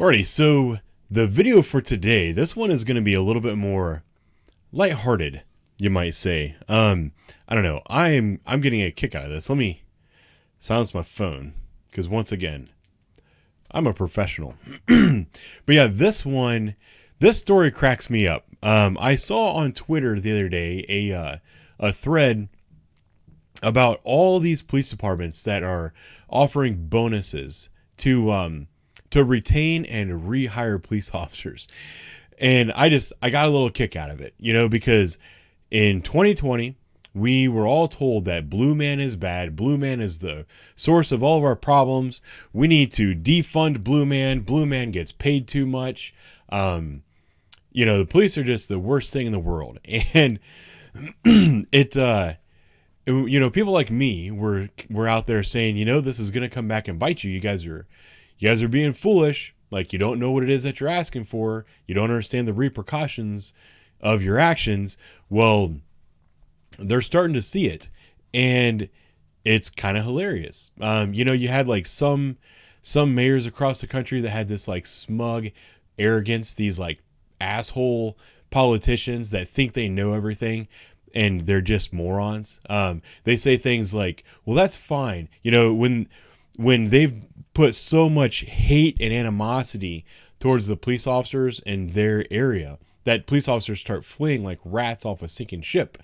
Alrighty, so the video for today, this one is going to be a little bit more lighthearted, you might say. I don't know. I'm getting a kick out of this. Let me silence my phone because once again, I'm a professional. But yeah, this story cracks me up. I saw on Twitter the other day a thread about all these police departments that are offering bonuses to retain and rehire police officers. And I got a little kick out of it, because in 2020, we were all told that Blue Man is bad. Blue Man is the source of all of our problems. We need to defund Blue Man. Blue Man gets paid too much. The police are just the worst thing in the world. And people like me were out there saying, this is going to come back and bite you. You guys are being foolish. Like, you don't know what it is that you're asking for. You don't understand the repercussions of your actions. Well, they're starting to see it, and it's kind of hilarious. You had like some mayors across the country that had this like smug arrogance, these like asshole politicians that think they know everything, and they're just morons. They say things like, well, that's fine. When they've put so much hate and animosity towards the police officers in their area that police officers start fleeing like rats off a sinking ship.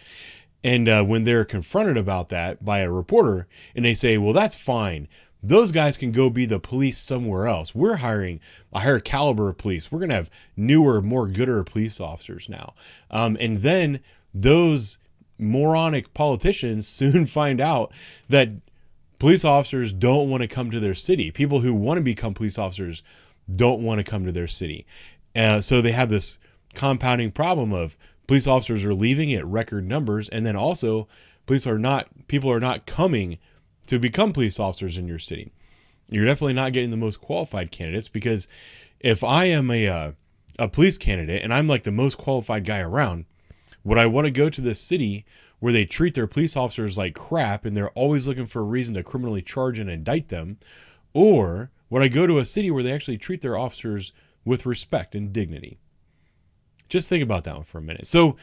And when they're confronted about that by a reporter and they say, well, that's fine. Those guys can go be the police somewhere else. We're hiring a higher caliber of police. We're going to have newer, more gooder police officers now. And then those moronic politicians soon find out that police officers don't want to come to their city. People who want to become police officers don't want to come to their city. So they have this compounding problem of police officers are leaving at record numbers. And then also people are not coming to become police officers in your city. You're definitely not getting the most qualified candidates, because if I am a police candidate and I'm like the most qualified guy around, would I want to go to this city where they treat their police officers like crap and they're always looking for a reason to criminally charge and indict them? Or would I go to a city where they actually treat their officers with respect and dignity? Just think about that one for a minute. So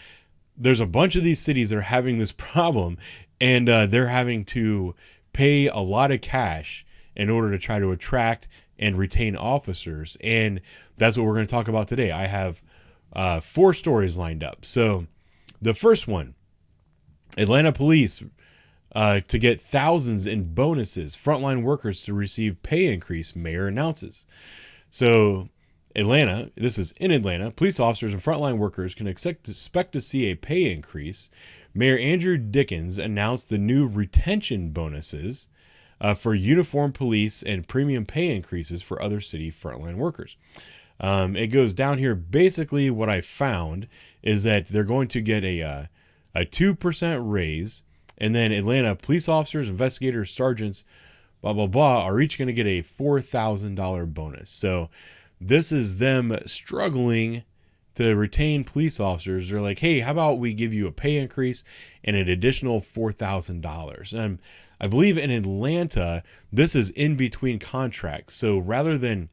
there's a bunch of these cities that are having this problem, and they're having to pay a lot of cash in order to try to attract and retain officers. And that's what we're going to talk about today. I have 4 stories lined up. So the first one, Atlanta police to get thousands in bonuses. Frontline workers to receive pay increase, mayor announces. So Atlanta, this is in Atlanta, police officers and frontline workers can expect to see a pay increase. Mayor Andrew Dickens announced the new retention bonuses for uniformed police and premium pay increases for other city frontline workers. It goes down here. Basically, what I found is that they're going to get a 2% raise, and then Atlanta police officers, investigators, sergeants, blah, blah, blah, are each going to get a $4,000 bonus. So this is them struggling to retain police officers. They're like, hey, how about we give you a pay increase and an additional $4,000? And I believe in Atlanta, this is in between contracts. So rather than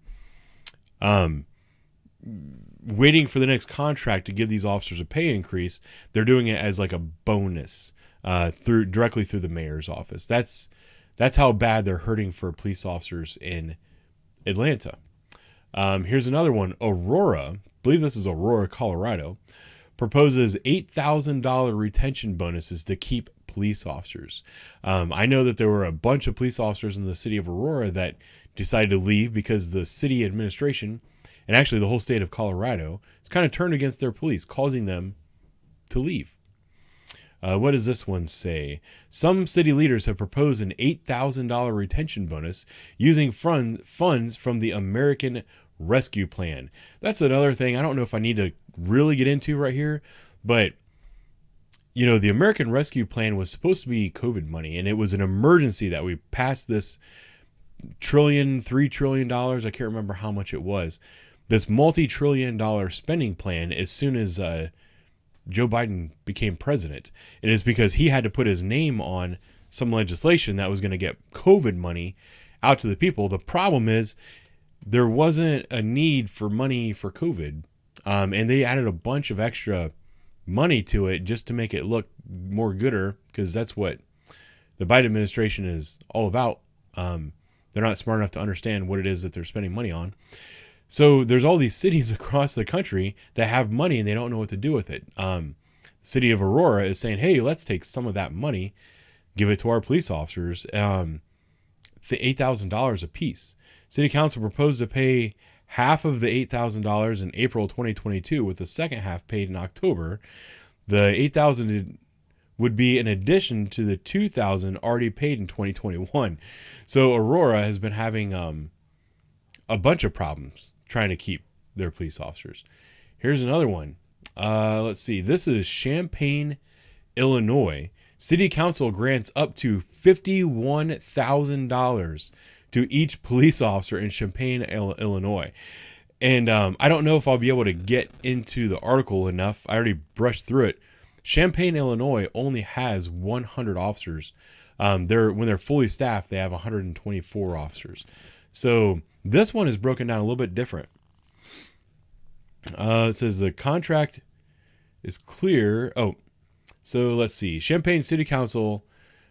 waiting for the next contract to give these officers a pay increase, they're doing it as like a bonus directly through the mayor's office. That's how bad they're hurting for police officers in Atlanta. Here's another one. Aurora, I believe this is Aurora, Colorado, proposes $8,000 retention bonuses to keep police officers. I know that there were a bunch of police officers in the city of Aurora that decided to leave because the city administration, and actually the whole state of Colorado, is kind of turned against their police, causing them to leave. What does this one say? Some city leaders have proposed an $8,000 retention bonus using funds from the American Rescue Plan. That's another thing I don't know if I need to really get into right here, but the American Rescue Plan was supposed to be COVID money, and it was an emergency that we passed this $3 trillion. I can't remember how much it was. This multi-trillion-dollar spending plan as soon as Joe Biden became president. It is because he had to put his name on some legislation that was going to get COVID money out to the people. The problem is there wasn't a need for money for COVID. And they added a bunch of extra money to it just to make it look more gooder, because that's what the Biden administration is all about. They're not smart enough to understand what it is that they're spending money on. So there's all these cities across the country that have money and they don't know what to do with it. The city of Aurora is saying, hey, let's take some of that money, give it to our police officers, $8,000 a piece. City council proposed to pay half of the $8,000 in April 2022, with the second half paid in October. The $8,000 would be in addition to the $2,000 already paid in 2021. So Aurora has been having a bunch of problems trying to keep their police officers. Here's another one. Let's see. This is Champaign, Illinois. City council grants up to $51,000 to each police officer in Champaign, Illinois. And I don't know if I'll be able to get into the article enough. I already brushed through it. Champaign, Illinois only has 100 officers. When they're fully staffed, they have 124 officers. So this one is broken down a little bit different. It says the contract is clear. Oh, so let's see. Champaign City Council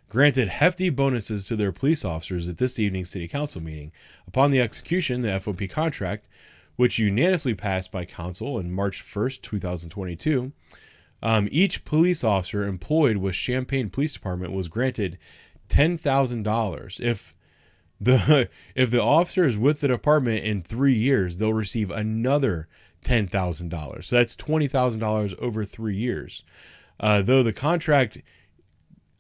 granted hefty bonuses to their police officers at this evening's city council meeting. Upon the execution, the FOP contract, which unanimously passed by council on March 1st, 2022, each police officer employed with Champaign Police Department was granted $10,000. If the officer is with the department in 3 years, they'll receive another $10,000. So that's $20,000 over 3 years. Though the contract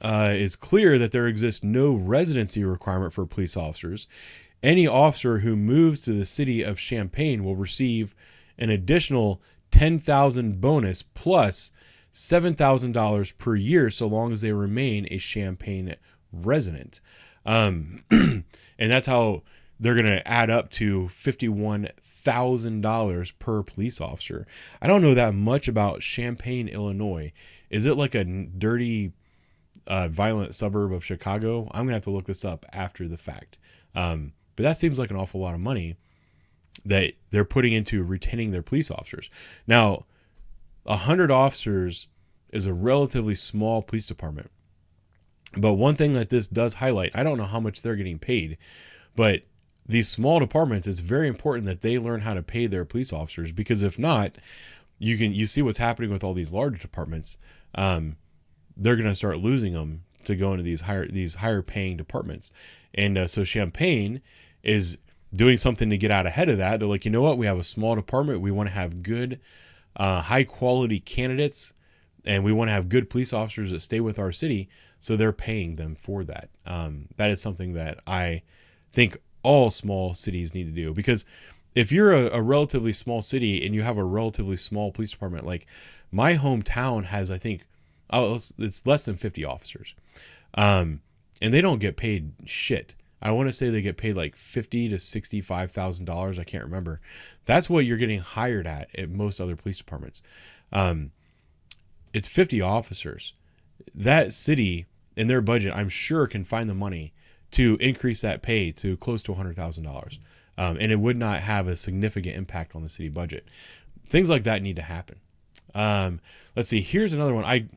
is clear that there exists no residency requirement for police officers, any officer who moves to the city of Champaign will receive an additional $10,000 bonus plus $7,000 per year so long as they remain a Champaign resident. And that's how they're going to add up to $51,000 per police officer. I don't know that much about Champaign, Illinois. Is it like a dirty, violent suburb of Chicago? I'm going to have to look this up after the fact. But that seems like an awful lot of money that they're putting into retaining their police officers. Now, 100 officers is a relatively small police department. But one thing that this does highlight, I don't know how much they're getting paid, but these small departments, it's very important that they learn how to pay their police officers, because if not, you see what's happening with all these large departments. They're going to start losing them to go into these higher paying departments. And so Champaign is doing something to get out ahead of that. They're like, you know what? We have a small department. We want to have good, high quality candidates, and we want to have good police officers that stay with our city. So they're paying them for that. That is something that I think all small cities need to do, because if you're a relatively small city and you have a relatively small police department, like my hometown has, I think, it's less than 50 officers. And they don't get paid shit. I want to say they get paid like $50,000 to $65,000. I can't remember. That's what you're getting hired at most other police departments. It's 50 officers. That city in their budget, I'm sure, can find the money to increase that pay to close to $100,000. And it would not have a significant impact on the city budget. Things like that need to happen. Let's see. Here's another one.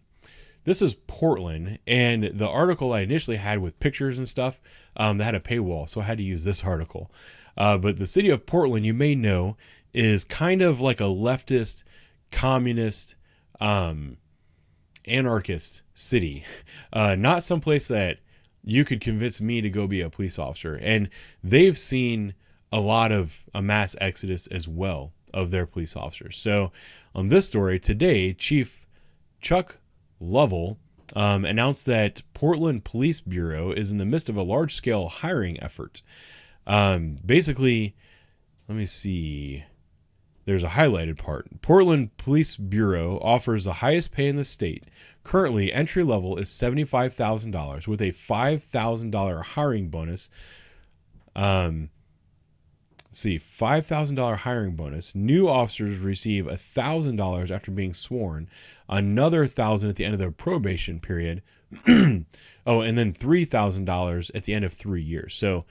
This is Portland, and the article I initially had with pictures and stuff, that had a paywall, so I had to use this article. But the city of Portland, you may know, is kind of like a leftist, communist, anarchist city. Not someplace that you could convince me to go be a police officer. And they've seen a lot of a mass exodus as well of their police officers. So on this story today, Chief Chuck Lovell announced that Portland Police Bureau is in the midst of a large-scale hiring effort. Basically, let me see. There's a highlighted part. Portland Police Bureau offers the highest pay in the state. Currently, entry level is $75,000 with a $5,000 hiring bonus. $5,000 hiring bonus. New officers receive $1,000 after being sworn, another $1,000 at the end of their probation period. And then $3,000 at the end of 3 years. So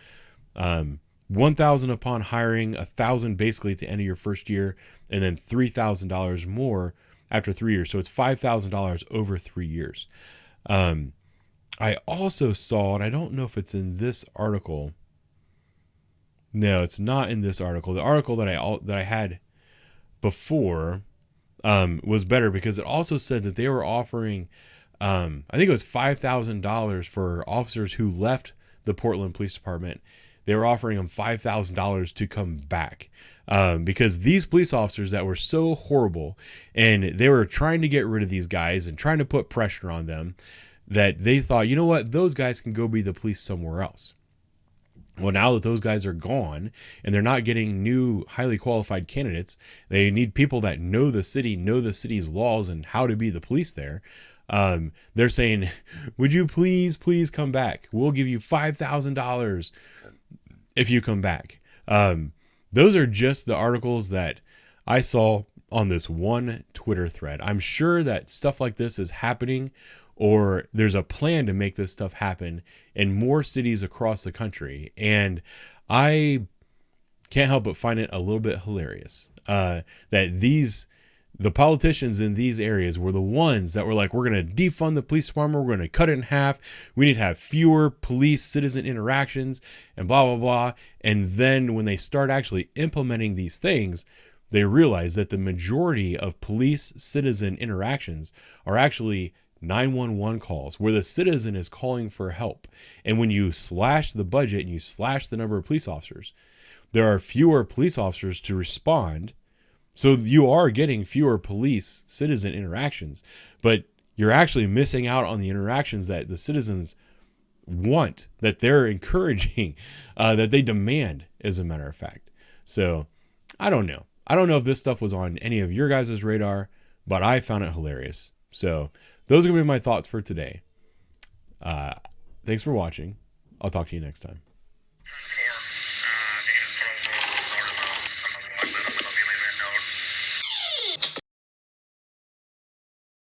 $1,000 upon hiring, $1,000 basically at the end of your first year, and then $3,000 more after 3 years. So it's $5,000 over 3 years. I also saw, and I don't know if it's in this article. No, it's not in this article. The article that I had before was better, because it also said that they were offering, I think it was $5,000 for officers who left the Portland Police Department. They were offering them $5,000 to come back, because these police officers that were so horrible, and they were trying to get rid of these guys and trying to put pressure on them, that they thought, you know what, those guys can go be the police somewhere else. Well, now that those guys are gone and they're not getting new highly qualified candidates, they need people that know the city, know the city's laws and how to be the police there. They're saying, would you please come back? We'll give you $5,000 if you come back. Those are just the articles that I saw on this one Twitter thread. I'm sure that stuff like this is happening, or there's a plan to make this stuff happen in more cities across the country. And I can't help but find it a little bit hilarious that the politicians in these areas were the ones that were like, we're going to defund the police department, we're going to cut it in half, we need to have fewer police citizen interactions, and blah, blah, blah. And then when they start actually implementing these things, they realize that the majority of police citizen interactions are actually 911 calls where the citizen is calling for help. And when you slash the budget and you slash the number of police officers, there are fewer police officers to respond. So you are getting fewer police citizen interactions, but you're actually missing out on the interactions that the citizens want, that they're encouraging, that they demand, as a matter of fact. So I don't know. I don't know if this stuff was on any of your guys' radar, but I found it hilarious. So those are going to be my thoughts for today. Thanks for watching. I'll talk to you next time.